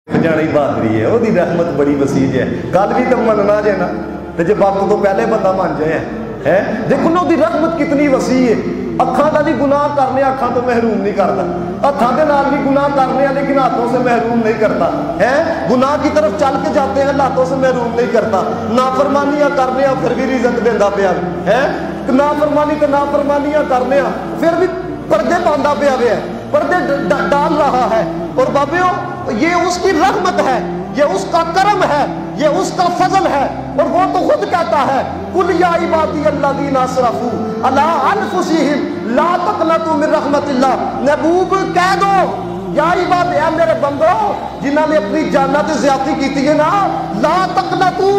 जानी बहादरी है, वो रहमत बड़ी वसी है। कल भी तो मनना जे ना, तो जो वक्त तो पहले बंदा मन जाए है। देखो ना उसकी रहमत कितनी वसी है। अखां का भी गुनाह करने, अखां तो महरूम नहीं करता, हथां के नाल भी गुनाह करने लेकिन हाथों से महरूम नहीं करता है। गुनाह की तरफ चल के जाते हैं, हाथों से महरूम नहीं करता। नाफरमानियां करने फिर भी रिजक देंदा पिया है। नाफरमानी तो नाफरमानियां करने फिर भी पर्दे पांदा पिया है, पर्दे डाल रहा है। और बाबियों ये उसकी रहमत है, ये उसका करम है, ये उसका फजल है। और वो तो खुद कहता है कुल या इबादी अल्लज़ीना असरफू अला अनफुसिहिम ला तक़नतू मिन रहमतिल्लाह। महबूब कह दो या इबाद है मेरे बंदो जिन्हों ने अपनी जाना ते ज़्यादती की है ना, ला तक़नतू,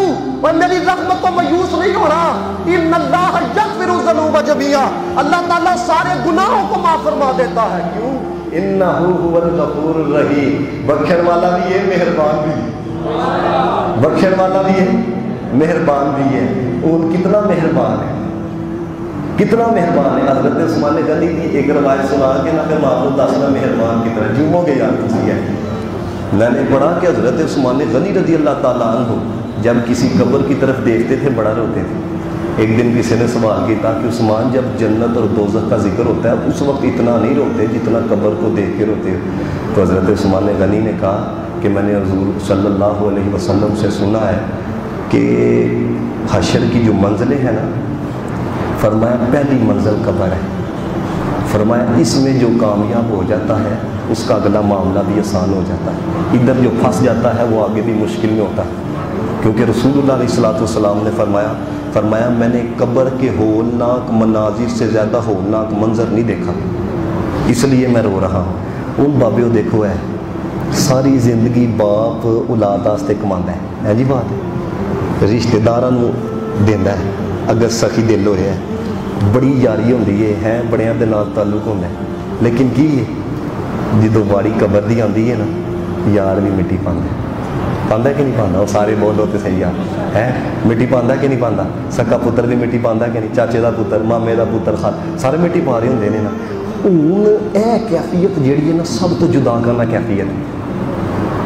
और मेरी रहमत को मायूस नहीं होना। इन्नल्लाह यग़फ़िरु ज़ुनूब जमीआ, अल्लाह ताला सारे गुनाहों को माफ़ फरमा देता है। क्यों? इन्नहु हुवल गफूरुर रहीम, बख्शण वाला भी है, मेहरबान भी है। बख्शण वाला भी है, मेहरबान भी है। और कितना मेहरबान है, कितना मेहरबान है। हज़रत उस्मान गनी की एक रवायत सुना के ना फिर आपको दसना मेहरबान की तरह जुमो के याद है। मैंने पढ़ा कि हज़रत उस्मान गनी रज़ी अल्लाह ताला अन्हु जब किसी कब्र की तरफ देखते थे बड़ा रोते थे। एक दिन किसी ने सवाल किया कि उस्मान जब जन्नत और दोज़ख का जिक्र होता है उस वक्त इतना नहीं रोते जितना कब्र को देख के रोते हो। तो हज़रत उस्मान गनी ने कहा कि मैंने हुज़ूर सल्लल्लाहु अलैहि वसल्लम से सुना है कि हशर की जो मंजिलें हैं ना, फरमाया पहली मंजिल कब्र है। फरमाया इसमें जो कामयाब हो जाता है उसका अगला मामला भी आसान हो जाता है, इधर जो फंस जाता है वो आगे भी मुश्किल में होता है। क्योंकि रसूलुल्लाह अलैहिस्सलातु वस्सलाम ने फरमाया मैंने कब्र के होलनाक मनाजिर से ज़्यादा होलनाक मंजर नहीं देखा, इसलिए मैं रो रहा हूँ। उन बाबियों देखो है सारी जिंदगी बाप औलाद वास्ते कमांदा है जी बात है, रिश्तेदारां नूं देंदा है, अगर सखी दिल होया है, बड़ी यारी होंदी है बड़ियां दे नाल ताल्लुक होंदा है। लेकिन की जदों वारी कब्र दी आंदी है ना, यार भी मिट्टी पांदा कि नहीं पांदा, वो सारे बोलो तो सही यार है, मिट्टी पांदा कि नहीं पांदा, सक्का पुत्र भी मिट्टी पांदा कि नहीं, चाचे का पुत्र, मामे का पुत्र, सारे मिट्टी पा रहे होंगे ने ना। हुण यह कैफियत जिहड़ी है ना सब तो जुदा करना कैफियत है।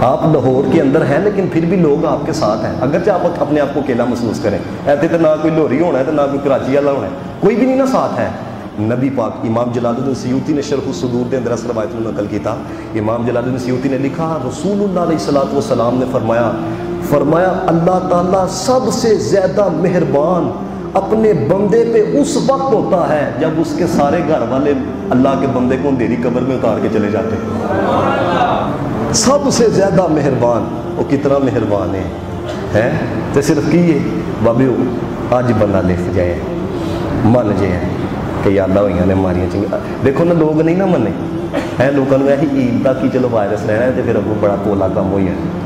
आप लाहौर के अंदर हैं लेकिन फिर भी लोग आपके साथ हैं, अगरचे आप अपने आप को अकेला महसूस करें। ऐसे तो ना कोई लोहरी होना है तो ना कोई कराची वाला होना है, कोई भी नहीं ना साथ है। नबी पाक इमाम जलालुद्दीन सयूती ने शरह सुदूर के अंदर रवायत में नकल किया। इमाम जलालुद्दीन सयूती ने लिखा रसूलुल्लाह अलैहिस्सलातु वस्सलाम ने फरमाया अल्लाह ताला सबसे ज़्यादा मेहरबान अपने बंदे पे उस वक्त होता है जब उसके सारे घर वाले अल्लाह के बंदे को अंधेरी कब्र में उतार के चले जाते हैं। सबसे ज़्यादा मेहरबान वो कितना मेहरबान है तो सिर्फ की बाबे अज बंदा लिख जाए मन जे है कि यादा हुई ने मारिया चंगी। देखो ना लोग नहीं ना मने है, लोगों को यही ईद तक कि चलो वायरस रहना है तो फिर अगों बड़ा पोला कम हो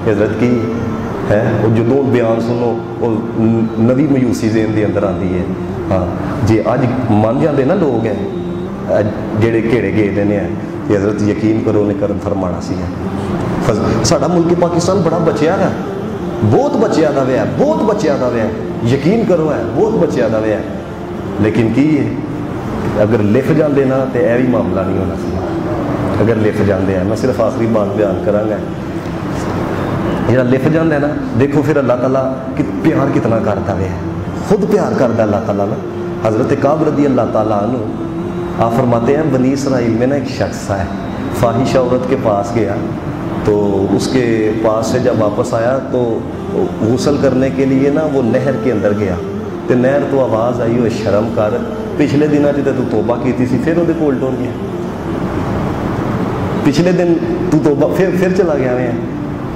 हजरत की है। वो जो बयान सुनो वो नवी मायूसी जेन के अंदर आती है। हाँ जे अज मन जाते ना लोग हैं जेड़े घेड़े गेदे ने हजरत यकीन करो उन्हें करम फरमाना सी। साडा मुल्क पाकिस्तान बड़ा बचिया है, बहुत बचिया का वे है, बहुत बचिया का वे है, यकीन करो है बहुत बचिया का वे है। लेकिन की अगर लिफ जाते ना तो यह भी मामला नहीं होना चाहिए। अगर लिफ जाते हैं, मैं सिर्फ आखिरी बात बयान कराँगा, जो लिफ जाता है ना देखो फिर अल्लाह ताला कि प्यार कितना करता है, खुद प्यार करता अल्लाह ताला ना। हज़रत काब रज़ी अल्लाह ताला अन्हु आप फरमाते हैं बनी इसराइल में ना एक शख्स है फाहिशा औरत के पास गया, तो उसके पास से जब वापस आया तो गुस्ल करने के लिए ना वो नहर के अंदर गया, तो नहर तो आवाज़ आई हो शर्म कर, पिछले दिनों तो तू तोबा की थी फिर वो कोल टोर गया, पिछले दिन तू तोबा फिर चला गया है,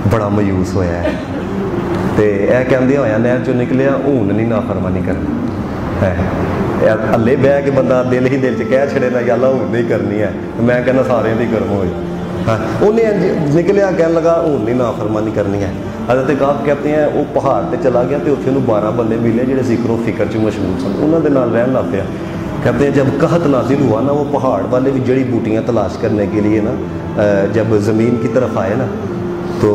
बड़ा मायूस होया है। तो यह कहते होया नहर चो निकलिया हून नहीं नाफरमानी करनी है, हले बह के बंदा दिल ही दिल च कह छड़े ना गल हून नहीं करनी है, मैं कहना सारे की गर्म होए। हाँ उन्हें निकलिया कह लगा हून नहीं नाफरमानी करनी है। हज़रत काब कहते हैं वो पहाड़ पर चला गया तो उत्थे 12 बंदे मिले जो जिक्र फिक्र च मशहूर सन, उन्होंने नाल रहन लग पिया। कहते हैं जब कहत नाजिल हुआ ना वो पहाड़ वाले भी जड़ी बूटियाँ तलाश करने के लिए ना जब ज़मीन की तरफ आए ना तो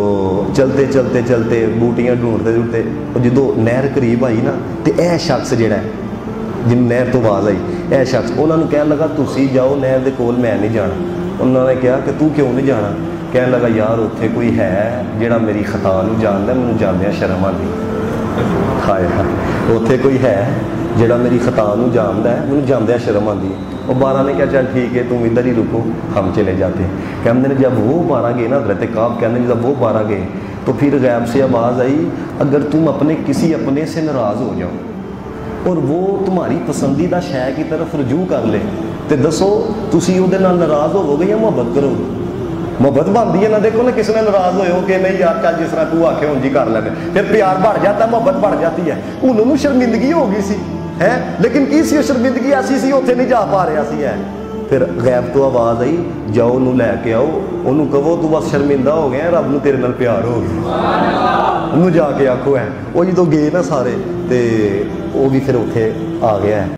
चलते चलते चलते बूटियाँ ढूंढते ढूंढते जो नहर करीब आई ना तो यह शख्स जोड़ा है जिन नहर तो आवाज़ आई, यह शख्स उन्होंने कह लगा तुसी जाओ नहर के कोल मैं नहीं जाना। उन्होंने कहा कि तू क्यों नहीं जाना, کہنے لگا یار اتنے کوئی ہے جڑا میری خطا نو جاندا مینوں جاندیاں شرم آندی ہائے ہائے اتنے کوئی ہے جڑا میری خطا نو جاندا ہے مینوں جاندیاں شرم آندی ہے وہ 12 نے کہا چل ٹھیک ہے تم ادھر ہی رکو ہم چلے جاتے ہیں کہتے ہیں جب وہ 12 گئے نا حضرت کعب کہتے ہیں جب وہ 12 گئے تو پھر غیب سے آواز آئی اگر تم کسی اپنے سے ناراض ہو جاؤ اور وہ تمہاری پسندیدہ شے کی طرف رجوع کر لے تو دسو تسی وہ ناراض ہوو گے یا محبت کرو گے محبت بنتی ہے نا دیکھو نا کس نے ناراض ہوئے ہو کہ نہیں یار چل جس طرح تو آکھے ہوں جی کر لینے پھر پیار بڑھ جاتا ہے محبت بڑھ جاتی ہے انہوں نے شرمندگی ہو گئی سی ہے لیکن کی سی شرمندگی ایسی سی اتنے نہیں جا پا رہا سی ہے پھر غیب تو آواز آئی جاؤ انہوں لے کے آؤ انہوں کہو تو بس شرمندہ ہو گیا رب نو تیرے نال پیار ہو گیا انہوں جا کے آکھو ہے وہ جدو گئے نا سارے تے وہ بھی پھر اتنے آ گیا ہے